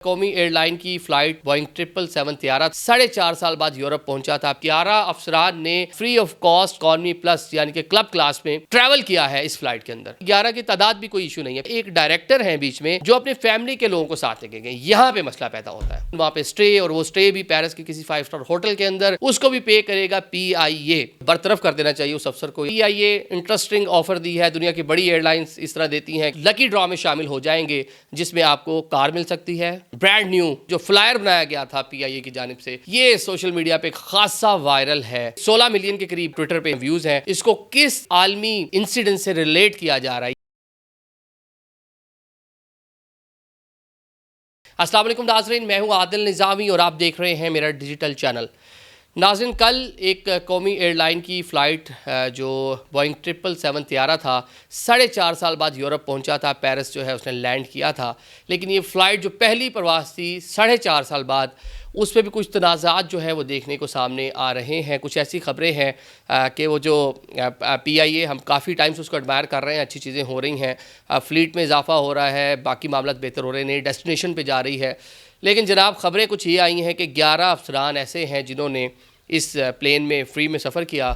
कौमी एयरलाइन की flight Boeing 777 त्यारा 4.5 साल बाद यूरोप पहुंचा था। 11 अफसरान ने free of cost economy plus यानी कि क्लब क्लास में ट्रैवल किया है इस फ्लाइट के अंदर। 11 की तादाद भी कोई इशू नहीं है। एक डायरेक्टर है बीच में जो अपने फैमिली के लोगों को साथ लेके गए। यहाँ पे मसला पैदा होता है। वहाँ पे स्टे, और वो स्टे भी पेरिस के किसी 5 स्टार होटल के अंदर, उसको भी पे करेगा PIA। बरतरफ कर देना चाहिए उस अफसर को। PIA इंटरेस्टिंग ऑफर दी है, दुनिया की बड़ी एयरलाइंस इस तरह देती हैं। लकी ड्रॉ में शामिल हो जाएंगे जिसमें आपको कार मिल सकती है। ब्रांड न्यू जो फ्लायर बनाया गया था PIA की जानिब से, ये सोशल मीडिया पे खासा वायरल है। 16 मिलियन के करीब ट्विटर पे व्यूज हैं। इसको किस आलमी इंसिडेंट से रिलेट किया जा रहा है? अस्सलाम वालेकुम नाज़रीन, मैं हूं आदिल निज़ामी और आप देख रहे हैं मेरा डिजिटल चैनल। नाज़रीन, कल एक कौमी एयरलाइन की फ़्लाइट जो बोइंग 777 त्यारा था 4.5 साल बाद यूरोप पहुंचा था। पेरिस जो है उसने लैंड किया था। लेकिन ये फ़्लाइट जो पहली प्रवास थी 4.5 साल बाद, उस पर भी कुछ तनाज़ात जो है वो देखने को सामने आ रहे हैं। कुछ ऐसी ख़बरें हैं कि वो जो PIA, हम काफ़ी टाइम से उसको एडमायर कर रहे हैं, अच्छी चीज़ें हो रही हैं, फ़्लीट में इजाफा हो रहा है, बाकी मामला बेहतर हो रहे हैं, नई डेस्टिनेशन पर जा रही है। लेकिन जनाब, ख़बरें कुछ ये आई हैं कि 11 अफसरान ऐसे हैं जिन्होंने इस प्लेन में फ्री में सफ़र किया।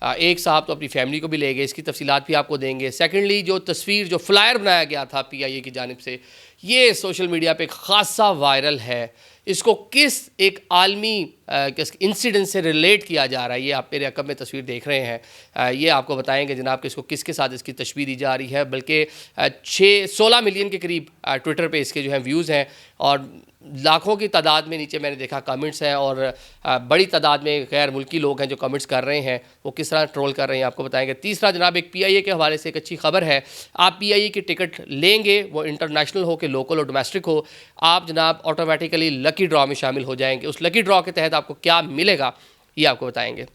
एक साहब तो अपनी फैमिली को भी ले गए, इसकी तफसीलात भी आपको देंगे। सेकेंडली, जो तस्वीर जो फ्लायर बनाया गया था PIA की जानिब से, ये सोशल मीडिया पे खासा वायरल है। इसको किस एक आलमी इंसिडेंट से रिलेट किया जा रहा है, ये आप मेरे अकब में तस्वीर देख रहे हैं। ये आपको बताएंगे जनाब कि इसको किसके साथ इसकी तशबीह दी जा रही है। बल्कि 16 मिलियन के करीब ट्विटर पे इसके जो है व्यूज़ हैं, और लाखों की तादाद में नीचे मैंने देखा कमेंट्स हैं, और बड़ी तादाद में गैर मुल्की लोग हैं जो कमेंट्स कर रहे हैं। वो किस तरह ट्रोल कर रहे हैं आपको बताएंगे। तीसरा जनाब, एक PIA के हवाले से एक अच्छी खबर है। आप PIA की टिकट लेंगे, वो इंटरनेशनल हो कि लोकल और डोमेस्टिक हो, आप जनाब ऑटोमेटिकली लकी ड्रॉ में शामिल हो जाएंगे। उस लकी ड्रॉ के तहत आपको क्या मिलेगा ये आपको बताएंगे।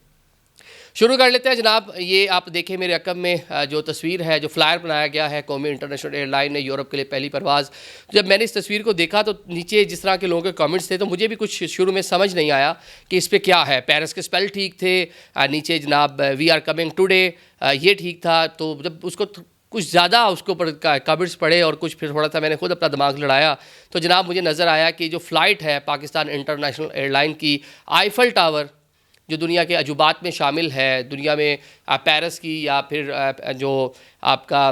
शुरू कर लेते हैं जनाब। ये आप देखें मेरे अकब में जो तस्वीर है, जो फ्लायर बनाया गया है कौमी इंटरनेशनल एयरलाइन ने यूरोप के लिए पहली परवाज़। जब मैंने इस तस्वीर को देखा तो नीचे जिस तरह के लोगों के कमेंट्स थे, तो मुझे भी कुछ शुरू में समझ नहीं आया कि इस पर क्या है। पेरिस के स्पेल ठीक थे, नीचे जनाब वी आर कमिंग टुडे, ये ठीक था। तो जब उसको कुछ ज़्यादा उसके ऊपर कमेंट्स पढ़े और कुछ फिर थोड़ा सा मैंने खुद अपना दिमाग लड़ाया, तो जनाब मुझे नज़र आया कि जो फ़्लाइट है पाकिस्तान इंटरनेशनल एयरलाइन की, आईफल टावर जो दुनिया के अजूबात में शामिल है, दुनिया में पेरिस की या फिर जो आपका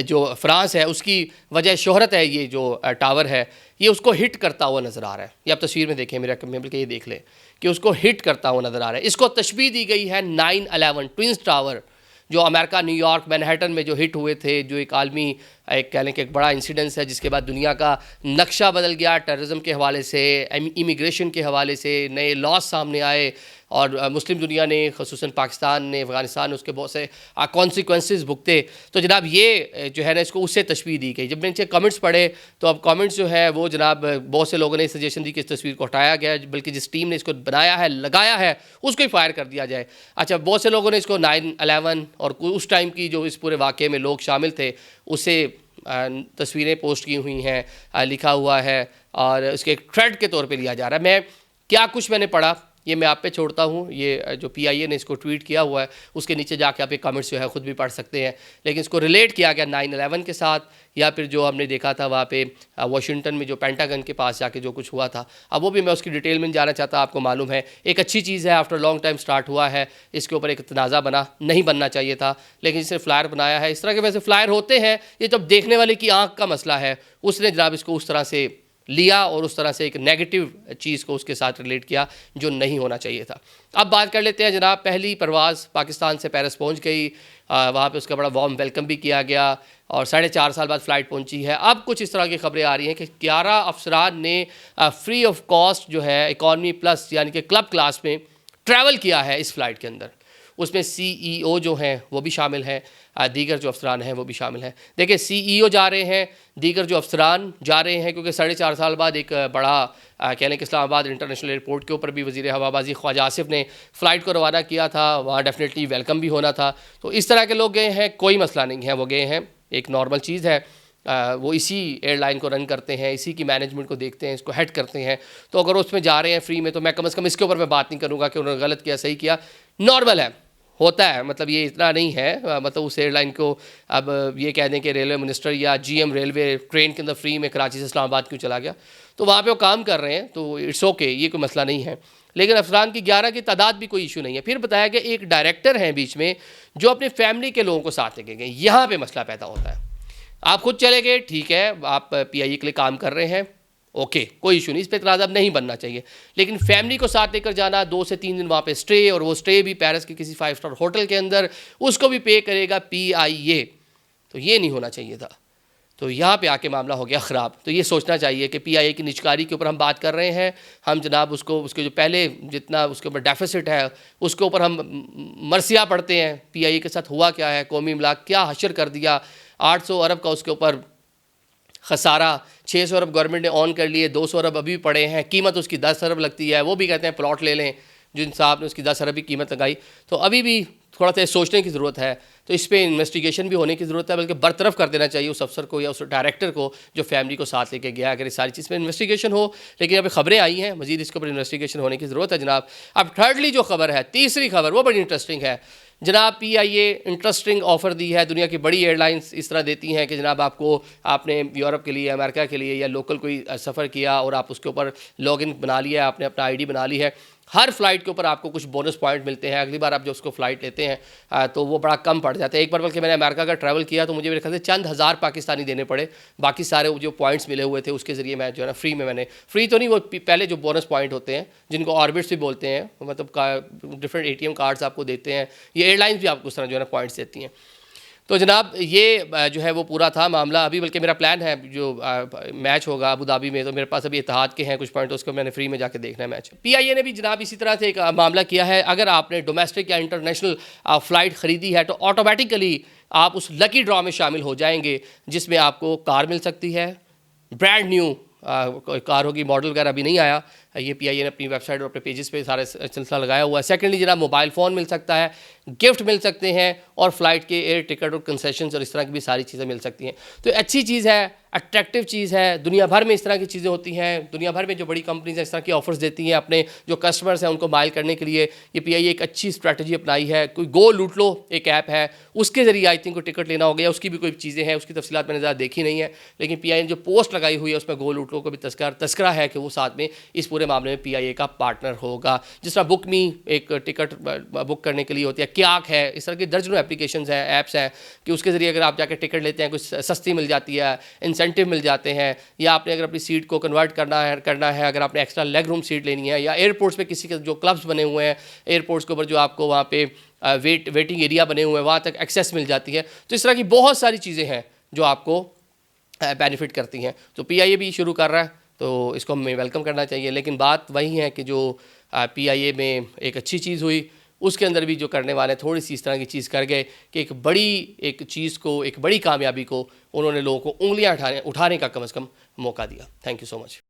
जो फ्रांस है उसकी वजह शोहरत है, ये जो टावर है ये उसको हिट करता हुआ नज़र आ रहा है। ये आप तस्वीर में देखें मेरे बल्कि ये देख लें कि उसको हिट करता हुआ नज़र आ रहा है। इसको तशबीह दी गई है 9/11 ट्विंस टावर, जो अमेरिका न्यूयॉर्क मैनहट्टन में जो हिट हुए थे, जो एक आलमी एक कह लें कि एक बड़ा इंसिडेंस है जिसके बाद दुनिया का नक्शा बदल गया। टेररिज्म के हवाले से, इमिग्रेशन के हवाले से नए लॉस सामने आए, और मुस्लिम दुनिया ने, ख़ुसूसन पाकिस्तान ने, अफ़गानिस्तान ने उसके बहुत से कॉन्सिक्वेंसेस भुगते। तो जनाब ये जो है ना, इसको उससे तशबीह दी गई। जब मैंने कमेंट्स पढ़े तो अब कमेंट्स जो है वो जनाब बहुत से लोगों ने सजेशन दी कि इस तस्वीर को हटाया गया, बल्कि जिस टीम ने इसको बनाया है, लगाया है, उसको ही फायर कर दिया जाए। अच्छा, बहुत से लोगों ने इसको 9/11 और उस टाइम की जो इस पूरे वाक़े में लोग शामिल थे उससे तस्वीरें पोस्ट की हुई हैं, लिखा हुआ है, और उसके एक थ्रेड के तौर पे लिया जा रहा है। मैं क्या कुछ मैंने पढ़ा ये मैं आप पे छोड़ता हूँ। ये जो PIA ने इसको ट्वीट किया हुआ है उसके नीचे जाके आप ये कमेंट्स जो है ख़ुद भी पढ़ सकते हैं। लेकिन इसको रिलेट किया गया 9/11 के साथ, या फिर जो हमने देखा था वहाँ पे वाशिंगटन में जो पेंटागन के पास जाके जो कुछ हुआ था। अब वो भी मैं उसकी डिटेल में जाना चाहता, आपको मालूम है एक अच्छी चीज़ है, आफ्टर लॉन्ग टाइम स्टार्ट हुआ है। इसके ऊपर एक तनाज़ा बना, नहीं बनना चाहिए था, लेकिन जिसने फ्लायर बनाया है, इस तरह के वैसे फ्लायर होते हैं, ये जब देखने वाले की आँख का मसला है, उसने जनाब इसको उस तरह से लिया और उस तरह से एक नेगेटिव चीज़ को उसके साथ रिलेट किया जो नहीं होना चाहिए था। अब बात कर लेते हैं जनाब, पहली परवाज़ पाकिस्तान से पेरिस पहुंच गई, वहाँ पे उसका बड़ा वार्म वेलकम भी किया गया, और 4.5 साल बाद फ़्लाइट पहुंची है। अब कुछ इस तरह की खबरें आ रही हैं कि 11 अफसरान ने फ्री ऑफ कॉस्ट जो है इकॉनमी प्लस यानी कि क्लब क्लास में ट्रैवल किया है इस फ़्लाइट के अंदर। उसमें CEO जो हैं वो भी शामिल हैं, दीगर जो अफसरान हैं वो भी शामिल हैं। देखिए, CEO जा रहे हैं, दीगर जो अफसरान जा रहे हैं, क्योंकि 4.5 साल बाद एक बड़ा कह लें कि इस्लामाबाद इंटरनेशनल एयरपोर्ट के ऊपर भी वज़ीर हवाबाजी ख्वाजा आसिफ ने फ़्लाइट को रवाना किया था, वहाँ डेफिनेटली वेलकम भी होना था। तो इस तरह के लोग गए हैं, कोई मसला नहीं है, वो गए हैं, एक नॉर्मल चीज़ है। वो इसी एयरलाइन को रन करते हैं, इसी की मैनेजमेंट को देखते हैं, इसको हेड करते हैं। तो अगर उसमें जा रहे हैं फ्री में, तो मैं कम से कम इसके ऊपर मैं बात नहीं करूँगा कि उन्होंने गलत किया, सही किया, नॉर्मल है, होता है। मतलब ये इतना नहीं है, मतलब उस एयरलाइन को अब ये कह दें कि रेलवे मिनिस्टर या GM रेलवे ट्रेन के अंदर फ्री में कराची से इस्लामाबाद क्यों चला गया। तो वहाँ पे वो काम कर रहे हैं, तो इट्स ओके, ये कोई मसला नहीं है। लेकिन अफसरान की 11 की तादाद भी कोई इशू नहीं है। फिर बताया कि एक डायरेक्टर हैं बीच में जो अपने फैमिली के लोगों को साथ लेके गए, यहाँ पे मसला पैदा होता है। आप खुद चले गए, ठीक है, आप पीआईए के लिए काम कर रहे हैं, ओके, कोई इशू नहीं, इस पर इतराज़ अब नहीं बनना चाहिए। लेकिन फैमिली को साथ लेकर जाना, 2 से 3 दिन वहाँ पे स्टे, और वो स्टे भी पेरिस के किसी 5 स्टार होटल के अंदर, उसको भी पे करेगा पीआईए, तो ये नहीं होना चाहिए था। तो यहाँ पे आके मामला हो गया ख़राब। तो ये सोचना चाहिए कि पीआईए की निजकारी के ऊपर हम बात कर रहे हैं, हम जनाब उसके जो पहले जितना उसके ऊपर डेफिसिट है उसके ऊपर हम मरसिया पढ़ते हैं। पीआईए के साथ हुआ क्या है, कौमी इमलाक क्या हशर कर दिया, 800 अरब का उसके ऊपर खसारा, 600 अरब गवर्नमेंट ने ऑन कर लिए, 200 अरब अभी भी पड़े हैं, कीमत उसकी 10 अरब लगती है, वो भी कहते हैं प्लॉट ले लें, जिन साहब ने उसकी 10 अरब की कीमत लगाई। तो अभी भी थोड़ा सा सोचने की ज़रूरत है, तो इस पर इन्वेस्टिगेशन भी होने की ज़रूरत है, बल्कि बरतरफ कर देना चाहिए उस अफसर को या उस डायरेक्टर को जो फैमिली को साथ लेके गया, अगर इस सारी चीज़ पर इन्वेस्टिगेशन हो। लेकिन अभी खबरें आई हैं, मज़ीद इसके ऊपर इन्वेस्टिगेशन होने की ज़रूरत है जनाब। अब थर्डली जो खबर है, तीसरी खबर, वो बड़ी इंटरेस्टिंग है जनाब। पीआईए इंटरेस्टिंग ऑफ़र दी है, दुनिया की बड़ी एयरलाइंस इस तरह देती हैं कि जनाब आपने यूरोप के लिए, अमेरिका के लिए या लोकल कोई सफ़र किया और आप उसके ऊपर लॉगिन बना लिया, आपने अपना आईडी बना ली है, हर फ्लाइट के ऊपर आपको कुछ बोनस पॉइंट मिलते हैं। अगली बार आप जब उसको फ़्लाइट लेते हैं तो वो बड़ा कम पड़ जाता है। एक बार बल्कि मैंने अमेरिका का ट्रैवल किया तो मुझे मेरे ख्याल से चंद हज़ार पाकिस्तानी देने पड़े, बाकी सारे जो पॉइंट्स मिले हुए थे उसके ज़रिए मैं जो है ना फ्री में, मैंने फ्री तो नहीं, वो पहले जो बोनस पॉइंट होते हैं जिनको ऑर्बिट्स भी बोलते हैं, मतलब डिफरेंट एटीएम कार्ड्स आपको देते हैं, ये एयरलाइंस भी आपको उस तरह जो है ना पॉइंट्स देती हैं। तो जनाब ये जो है वो पूरा था मामला। अभी बल्कि मेरा प्लान है जो मैच होगा अबू धाबी में, तो मेरे पास अभी इत्तेहाद के हैं कुछ पॉइंट, उसको मैंने फ्री में जाके देखना है मैच। पीआईए ने भी जनाब इसी तरह से एक मामला किया है, अगर आपने डोमेस्टिक या इंटरनेशनल फ़्लाइट ख़रीदी है तो ऑटोमेटिकली आप उस लकी ड्रॉ में शामिल हो जाएंगे, जिसमें आपको कार मिल सकती है, ब्रांड न्यू कार होगी, मॉडल वगैरह अभी नहीं आया। ये पीआईए ने अपनी वेबसाइट और अपने पेजेस पे सारे सिलसिला लगाया हुआ है। सेकेंडली जनाब मोबाइल फ़ोन मिल सकता है, गिफ्ट मिल सकते हैं, और फ्लाइट के एयर टिकट और कंसेशंस और इस तरह की भी सारी चीज़ें मिल सकती हैं। तो अच्छी चीज़ है, अट्रैक्टिव चीज़ है। दुनिया भर में इस तरह की चीज़ें होती हैं, दुनिया भर में जो बड़ी कंपनीज हैं इस तरह की ऑफर्स देती हैं अपने जो कस्टमर्स हैं उनको माइल करने के लिए। ये पीआईए एक अच्छी स्ट्रैटेजी अपनाई है। कोई गो लूट लो एक ऐप है, उसके ज़रिए आई थिंक को टिकट लेना हो गया, उसकी भी कोई चीज़ें हैं, उसकी तफसीलात मैंने ज़्यादा देखी नहीं है, लेकिन पीआईए ने जो पोस्ट लगाई हुई है उसमें गो लूट लो को भी तस्करा है कि वो साथ में इस पूरे मामले में पीआईए का पार्टनर होगा। जिस तरह बुक मी एक टिकट बुक करने के लिए होती है, क्याक है, इस तरह की दर्जनों एप्लीकेशंस हैं, ऐप्स हैं कि उसके ज़रिए अगर आप जाकर टिकट लेते हैं कुछ सस्ती मिल जाती है, इंसेंटिव मिल जाते हैं, या आपने अगर अपनी सीट को कन्वर्ट करना है, अगर आपने एक्स्ट्रा लेग रूम सीट लेनी है, या एयरपोर्ट्स पे किसी के जो क्लब्स बने हुए हैं एयरपोर्ट्स के ऊपर जो आपको वहाँ पे वेटिंग एरिया बने हुए हैं वहाँ तक एक्सेस मिल जाती है। तो इस तरह की बहुत सारी चीज़ें हैं जो आपको बेनिफिट करती हैं। तो पीआईए भी शुरू कर रहा है, तो इसको हमें वेलकम करना चाहिए। लेकिन बात वही है कि जो पीआईए में एक अच्छी चीज़ हुई, उसके अंदर भी जो करने वाले थोड़ी सी इस तरह की चीज़ कर गए कि एक बड़ी कामयाबी को उन्होंने लोगों को उंगलियां उठाने का कम से कम मौका दिया। Thank you so much.